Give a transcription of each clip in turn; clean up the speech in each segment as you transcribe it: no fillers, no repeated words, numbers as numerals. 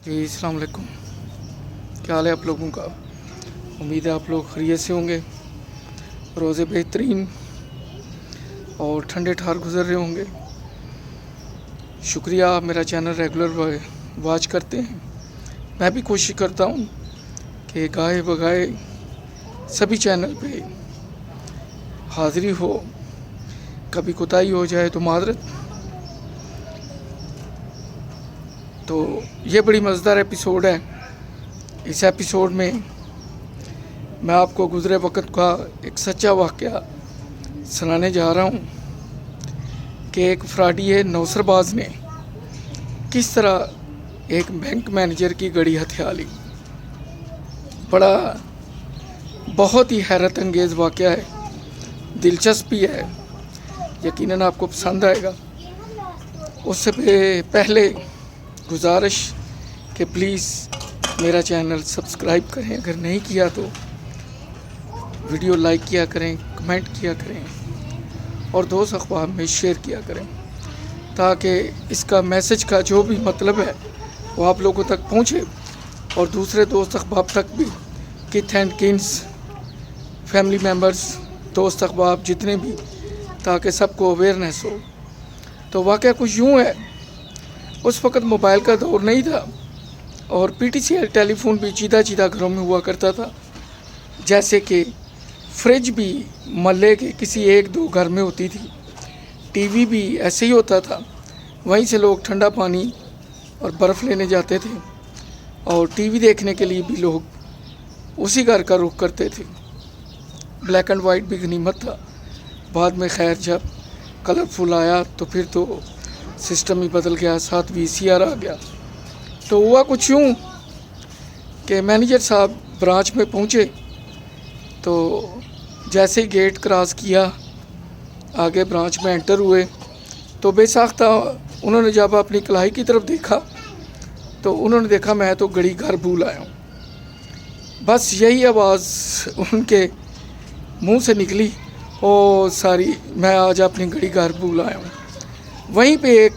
जी अस्सलाम वालेकुम। क्या हाल है आप लोगों का? उम्मीद है आप लोग खैरियत से होंगे, रोज़े बेहतरीन और ठंडे ठार गुज़र रहे होंगे। शुक्रिया, आप मेरा चैनल रेगुलर वॉच करते हैं। मैं भी कोशिश करता हूँ कि गाए बगाए सभी चैनल पे हाज़िरी हो, कभी कोताही हो जाए तो माज़रत। तो ये बड़ी मज़ेदार एपिसोड है। इस एपिसोड में मैं आपको गुज़रे वक्त का एक सच्चा वाक़या सुनाने जा रहा हूँ कि एक फ्रॉडी नौसरबाज ने किस तरह एक बैंक मैनेजर की गड़ी हथिया ली। बहुत ही हैरत अंगेज़ वाक़या है, दिलचस्प भी है, यकीनन आपको पसंद आएगा। उससे पहले गुजारिश कि प्लीज़ मेरा चैनल सब्सक्राइब करें, अगर नहीं किया तो वीडियो लाइक किया करें, कमेंट किया करें और दोस्त अखबार में शेयर किया करें, ताकि इसका मैसेज का जो भी मतलब है वो आप लोगों तक पहुंचे और दूसरे दोस्त अखबार तक भी, किथ एंड किन्स, फैमिली मेम्बर्स, दोस्त अखबार जितने भी, ताकि सबको अवेयरनेस हो। तो वाक़या कुछ यूँ है, उस वक़्त मोबाइल का दौर नहीं था और PTCL टेलीफोन भी चीदा घरों में हुआ करता था। जैसे कि फ्रिज भी मोहल्ले के किसी एक दो घर में होती थी, टीवी भी ऐसे ही होता था। वहीं से लोग ठंडा पानी और बर्फ़ लेने जाते थे और टीवी देखने के लिए भी लोग उसी घर का रुख करते थे। ब्लैक एंड वाइट भी गनीमत था। बाद में खैर जब कलरफुल आया तो फिर तो सिस्टम ही बदल गया, साथ VCR आ गया। तो हुआ कुछ यूँ कि मैनेजर साहब ब्रांच में पहुँचे तो जैसे ही गेट क्रॉस किया, आगे ब्रांच में एंटर हुए, तो बेसाख्ता उन्होंने जब अपनी कलाई की तरफ देखा तो उन्होंने देखा मैं तो घड़ी घर भूल आया हूँ। बस यही आवाज़ उनके मुंह से निकली, ओ सारी मैं आज अपनी घड़ी घर भूल आया हूँ। वहीं पे एक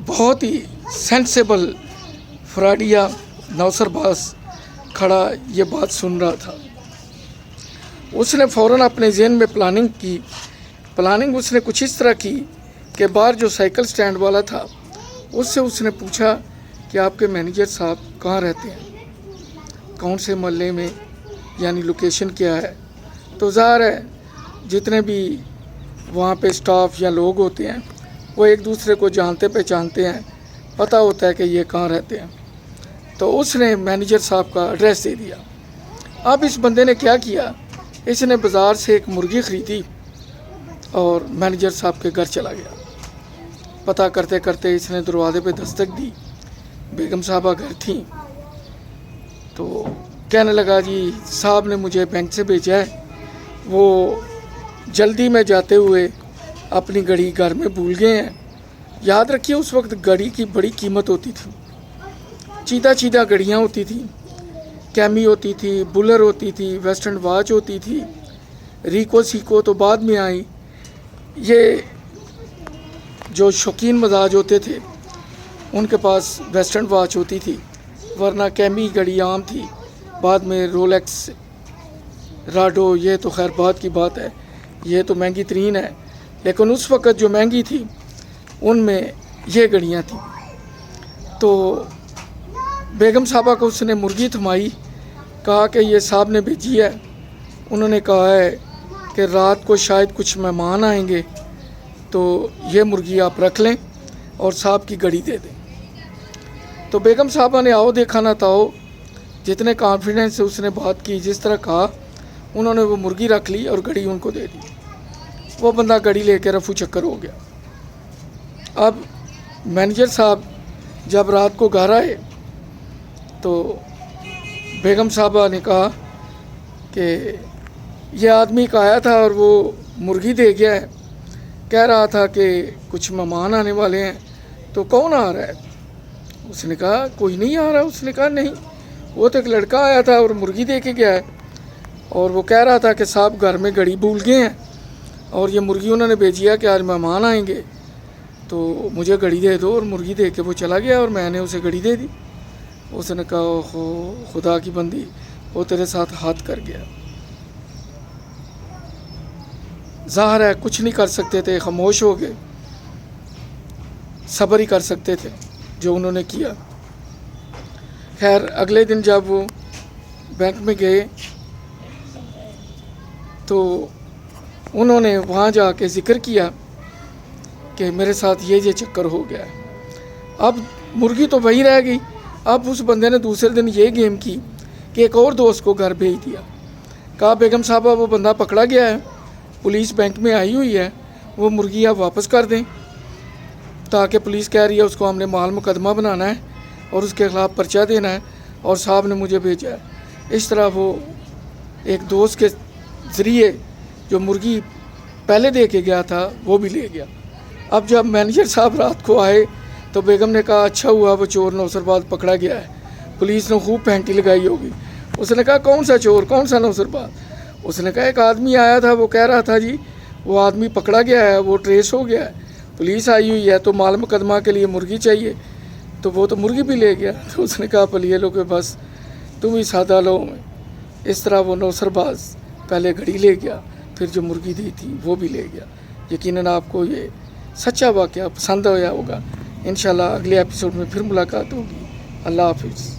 बहुत ही सेंसेबल फ्रॉडिया नौसरबाज खड़ा ये बात सुन रहा था। उसने फ़ौरन अपने ज़हन में प्लानिंग की। प्लानिंग उसने कुछ इस तरह की कि बाहर जो साइकिल स्टैंड वाला था उससे उसने पूछा कि आपके मैनेजर साहब कहाँ रहते हैं, कौन से मोहल्ले में, यानी लोकेशन क्या है। तो ज़ाहिर है जितने भी वहाँ पे स्टाफ या लोग होते हैं वो एक दूसरे को जानते पहचानते हैं, पता होता है कि ये कहाँ रहते हैं। तो उसने मैनेजर साहब का एड्रेस दे दिया। अब इस बंदे ने क्या किया, इसने बाज़ार से एक मुर्गी ख़रीदी और मैनेजर साहब के घर चला गया। पता करते करते इसने दरवाज़े पे दस्तक दी। बेगम साहबा घर थी। तो कहने लगा, जी साहब ने मुझे बैंक से भेजा है, वो जल्दी में जाते हुए अपनी घड़ी घर में भूल गए हैं। याद रखिए उस वक्त घड़ी की बड़ी कीमत होती थी। चीदा घड़ियाँ होती थी, कैमी होती थी, बुलर होती थी, वेस्टर्न वॉच होती थी, रिको सीको तो बाद में आई। ये जो शौकीन मजाज होते थे उनके पास वेस्टर्न वॉच होती थी, वरना कैमी घड़ी आम थी। बाद में रोलेक्स, राडो, ये तो खैर बात की बात है, ये तो महंगी तरीन है, लेकिन उस वक़्त जो महंगी थी उनमें ये घड़ियाँ थी। तो बेगम साहबा को उसने मुर्गी थमाई, कहा कि ये साहब ने भेजी है, उन्होंने कहा है कि रात को शायद कुछ मेहमान आएंगे, तो ये मुर्गी आप रख लें और साहब की घड़ी दे दें। तो बेगम साहबा ने आओ देखा ना ताओ, जितने कॉन्फिडेंस से उसने बात की, जिस तरह कहा, उन्होंने वो मुर्गी रख ली और घड़ी उनको दे दी। वो बंदा घड़ी लेकर रफू चक्कर हो गया। अब मैनेजर साहब जब रात को घर आए तो बेगम साहबा ने कहा कि ये आदमी का आया था और वो मुर्गी दे गया है, कह रहा था कि कुछ मेहमान आने वाले हैं, तो कौन आ रहा है? उसने कहा कोई नहीं आ रहा। उसने कहा नहीं, वो तो एक लड़का आया था और मुर्गी दे के गया है और वो कह रहा था कि साहब घर में घड़ी भूल गए हैं और ये मुर्गी उन्होंने भेजी है कि आज मेहमान आएंगे, तो मुझे घड़ी दे दो। और मुर्गी दे के वो चला गया और मैंने उसे घड़ी दे दी। اس نے کہا اوہو خدا کی بندی وہ تیرے ساتھ ہاتھ کر گیا. ظاہر ہے کچھ نہیں کر سکتے تھے، خاموش ہو گئے، صبر ہی کر سکتے تھے جو انہوں نے کیا. خیر اگلے دن جب وہ بینک میں گئے تو انہوں نے وہاں جا کے ذکر کیا کہ میرے ساتھ یہ چکر ہو گیا ہے. اب مرغی تو وہیں رہ گئی. اب اس بندے نے دوسرے دن یہ گیم کی کہ ایک اور دوست کو گھر بھیج دیا. کہا بیگم صاحبہ وہ بندہ پکڑا گیا ہے، پولیس بینک میں آئی ہوئی ہے، وہ مرغی آپ واپس کر دیں. تاکہ پولیس کہہ رہی ہے اس کو ہم نے مال مقدمہ بنانا ہے اور اس کے خلاف پرچہ دینا ہے اور صاحب نے مجھے بھیجا ہے. اس طرح وہ ایک دوست کے ذریعے جو مرغی پہلے دے کے گیا تھا وہ بھی لے گیا. اب جب مینیجر صاحب رات کو آئے تو بیگم نے کہا اچھا ہوا وہ چور نوسرباز پکڑا گیا ہے، پولیس نے خوب پینٹی لگائی ہوگی. اس نے کہا کون سا چور، کون سا نوسرباز؟ اس نے کہا ایک آدمی آیا تھا وہ کہہ رہا تھا جی وہ آدمی پکڑا گیا ہے، وہ ٹریس ہو گیا ہے، پولیس آئی ہوئی ہے تو مال مقدمہ کے لیے مرغی چاہیے، تو وہ تو مرغی بھی لے گیا. تو اس نے کہا پلیے لو کہ بس تم ہی سادہ لو میں. اس طرح وہ نوسرباز پہلے گھڑی لے گیا، پھر جو مرغی دی تھی وہ بھی لے گیا. یقیناً آپ کو یہ سچا واقعہ پسند آیا ہوگا. انشاءاللہ اگلے ایپیسوڈ میں پھر ملاقات ہوگی. اللہ حافظ.